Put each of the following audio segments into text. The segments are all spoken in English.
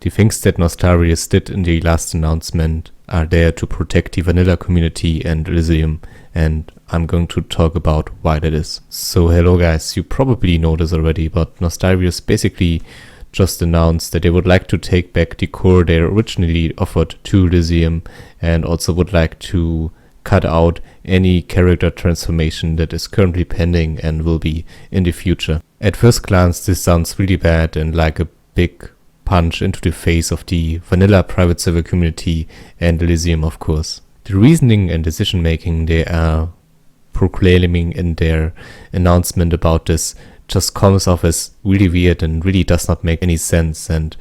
The things that Nostalrius did in the last announcement are there to protect the vanilla community and Elysium, and I'm going to talk about why that is. So hello guys, you probably know this already, but Nostalrius basically just announced that they would like to take back the core they originally offered to Elysium, and also would like to cut out any character transformation that is currently pending and will be in the future. At first glance this sounds really bad and like a big punch into the face of the vanilla private server community and Elysium, of course. The reasoning and decision making they are proclaiming in their announcement about this just comes off as really weird and really does not make any sense, and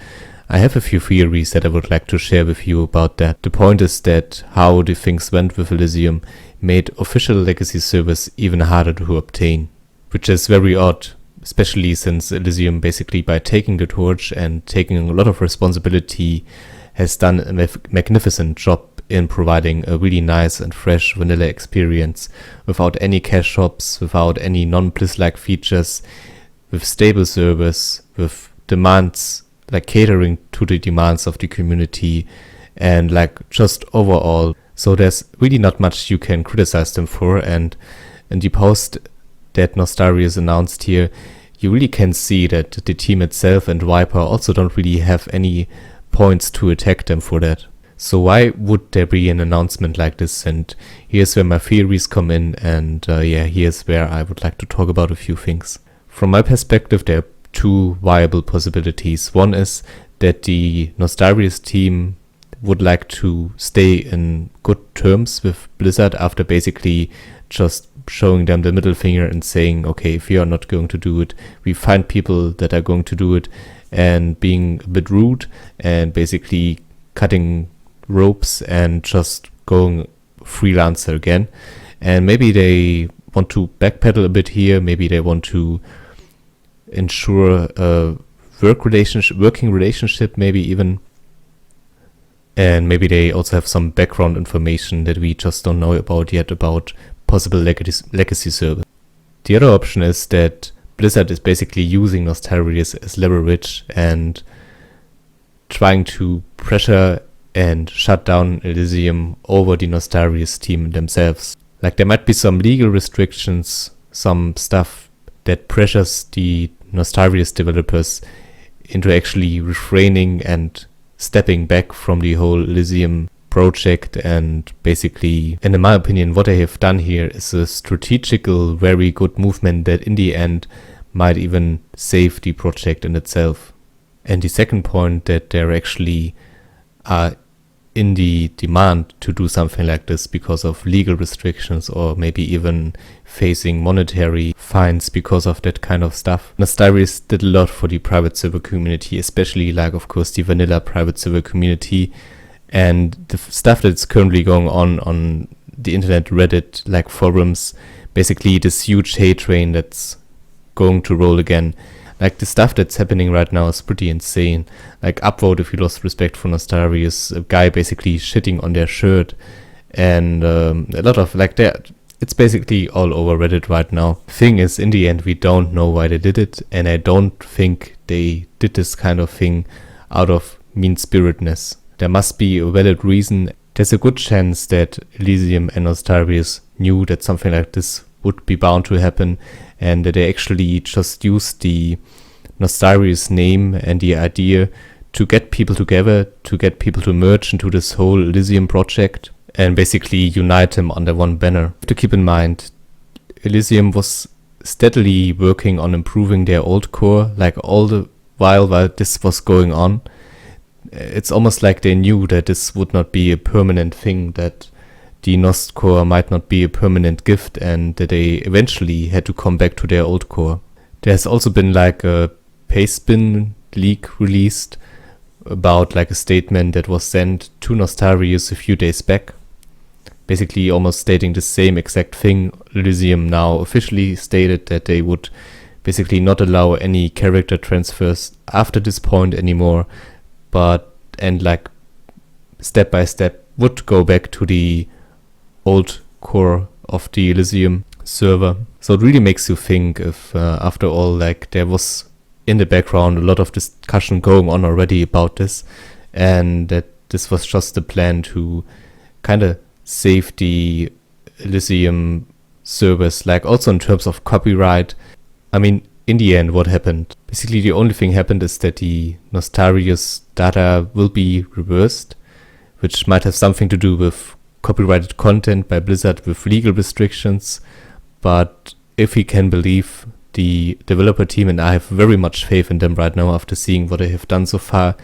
I have a few theories that I would like to share with you about that. The point is that how the things went with Elysium made official legacy servers even harder to obtain, which is very odd, especially since Elysium basically by taking the torch and taking a lot of responsibility has done a magnificent job in providing a really nice and fresh vanilla experience without any cache shops, without any non-Blizz-like features, with stable servers, with demands, like catering to the demands of the community, and like just overall. So there's really not much you can criticize them for, and in the post that Nostalrius announced here, you really can see that the team itself and Viper also don't really have any points to attack them for that. So why would there be an announcement like this? And here's where my theories come in, and here's where I would like to talk about a few things. From my perspective, there are two viable possibilities. One is that the Nostalrius team would like to stay in good terms with Blizzard after basically just showing them the middle finger and saying, okay, if you are not going to do it, we find people that are going to do it, and being a bit rude and basically cutting ropes and just going freelancer again. And maybe they want to backpedal a bit here, maybe they want to ensure a working relationship maybe even, and maybe they also have some background information that we just don't know about yet about possible legacy servers. The other option is that Blizzard is basically using Nostalrius as leverage and trying to pressure and shut down Elysium over the Nostalrius team themselves. Like there might be some legal restrictions, some stuff that pressures the Nostalrius developers into actually refraining and stepping back from the whole Elysium project, and basically, and in my opinion, what they have done here is a strategical, very good movement that in the end might even save the project in itself. And the second point, that they're actually in the demand to do something like this because of legal restrictions, or maybe even facing monetary fines because of that kind of stuff. Nostalrius did a lot for the private server community, especially like of course the vanilla private server community, and the stuff that's currently going on the internet, Reddit, like forums, basically this huge hate train that's going to roll again. Like the stuff that's happening right now is pretty insane. Like upvote if you lost respect for Nostalrius, a guy basically shitting on their shirt, and a lot of like that. It's basically all over Reddit right now. Thing is, in the end, we don't know why they did it, and I don't think they did this kind of thing out of mean-spiritedness. There must be a valid reason. There's a good chance that Elysium and Nostalrius knew that something like this would be bound to happen, and that they actually just used the Nostalrius name and the idea to get people together, to get people to merge into this whole Elysium project and basically unite them under one banner. To keep in mind, Elysium was steadily working on improving their old core, like all the while this was going on. It's almost like they knew that this would not be a permanent thing, that the Nost core might not be a permanent gift, and that they eventually had to come back to their old core. There's also been like a Pastebin leak released about like a statement that was sent to Nostalrius a few days back, basically almost stating the same exact thing. Elysium now officially stated that they would basically not allow any character transfers after this point anymore, and like step by step would go back to the old core of the Elysium server. So it really makes you think if after all, like there was in the background a lot of discussion going on already about this, and that this was just a plan to kind of save the Elysium servers, like also in terms of copyright. I mean, in the end, what happened? Basically, the only thing happened is that the Nostalrius data will be reversed, which might have something to do with copyrighted content by Blizzard with legal restrictions. But if we can believe the developer team, and I have very much faith in them right now after seeing what they have done so far,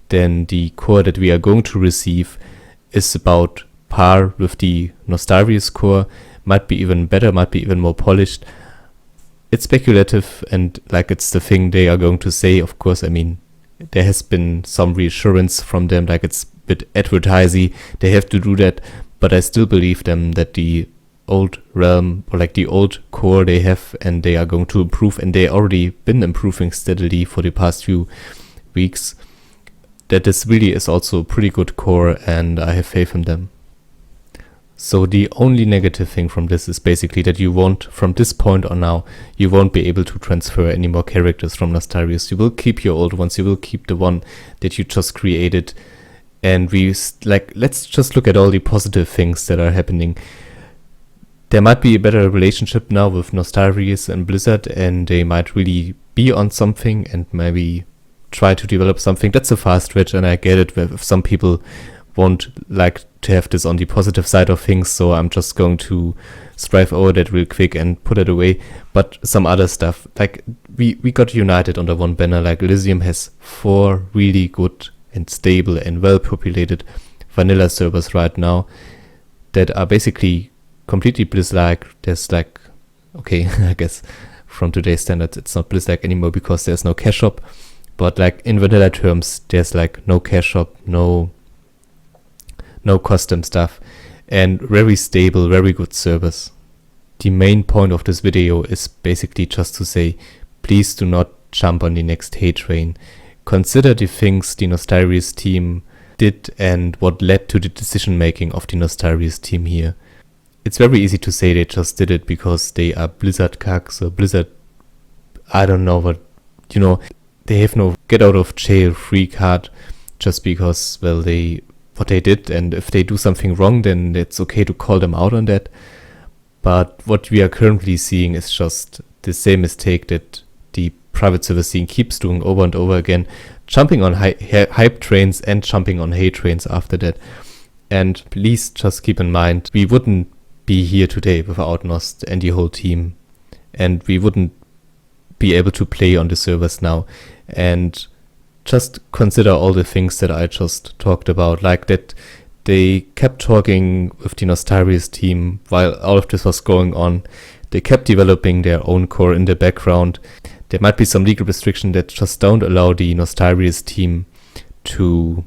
then the core that we are going to receive is about par with the Nostalrius core, might be even better, might be even more polished. It's speculative, and like it's the thing they are going to say. Of course, I mean, there has been some reassurance from them, like it's a bit advertising, they have to do that, but I still believe them that the old realm, or like the old core they have, and they are going to improve, and they already been improving steadily for the past few weeks, that this really is also a pretty good core, and I have faith in them. So the only negative thing from this is basically that you won't, from this point on now, you won't be able to transfer any more characters from Nostalrius. You will keep your old ones, you will keep the one that you just created, and let's just look at all the positive things that are happening. There might be a better relationship now with Nostalrius and Blizzard, and they might really be on something and maybe try to develop something. That's a fast stretch, and I get it if some people won't like to have this on the positive side of things, so I'm just going to strive over that real quick and put it away. But some other stuff, like we got united under one banner. Like Elysium has 4 really good and stable and well populated vanilla servers right now that are basically completely Blizz-like. There's like, okay, I guess from today's standards it's not Blizz-like anymore because there's no cash shop, but like in vanilla terms there's like no cash shop, no custom stuff, and very stable, very good servers. The main point of this video is basically just to say, please do not jump on the next hate train. Consider the things the Nostalrius team did and what led to the decision making of the Nostalrius team here. It's very easy to say they just did it because they are Blizzard cucks, or Blizzard, I don't know what, they have no get out of jail free card just because, well, what they did, and if they do something wrong, then it's okay to call them out on that. But what we are currently seeing is just the same mistake that the private server scene keeps doing over and over again, jumping on hype trains and jumping on hate trains after that. And please just keep in mind, we wouldn't be here today without Nost and the whole team, and we wouldn't be able to play on the servers now. And just consider all the things that I just talked about, like that they kept talking with the Nostalrius team while all of this was going on. They kept developing their own core in the background. There might be some legal restriction that just don't allow the Nostalrius team to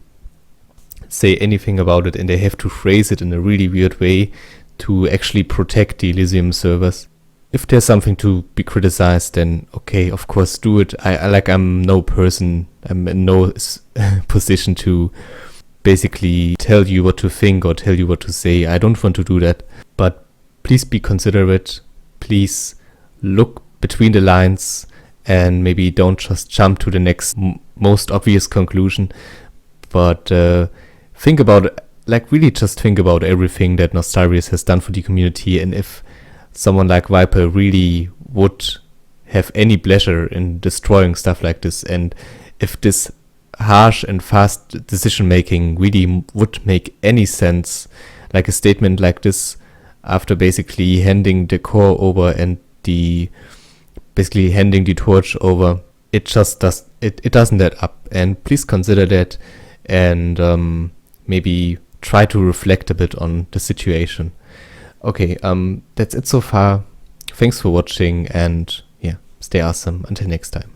say anything about it, and they have to phrase it in a really weird way to actually protect the Elysium servers. If there's something to be criticized, then okay, of course do it. I'm no person, I'm in no position to basically tell you what to think or tell you what to say. I don't want to do that. But please be considerate. Please look between the lines and maybe don't just jump to the next most obvious conclusion. But think about, really just think about everything that Nostalrius has done for the community, and if someone like Viper really would have any pleasure in destroying stuff like this, and if this harsh and fast decision making really would make any sense, like a statement like this after basically handing the core over and basically handing the torch over, it just doesn't add up. And please consider that, and maybe try to reflect a bit on the situation. Okay, that's it so far. Thanks for watching, and yeah, stay awesome. Until next time.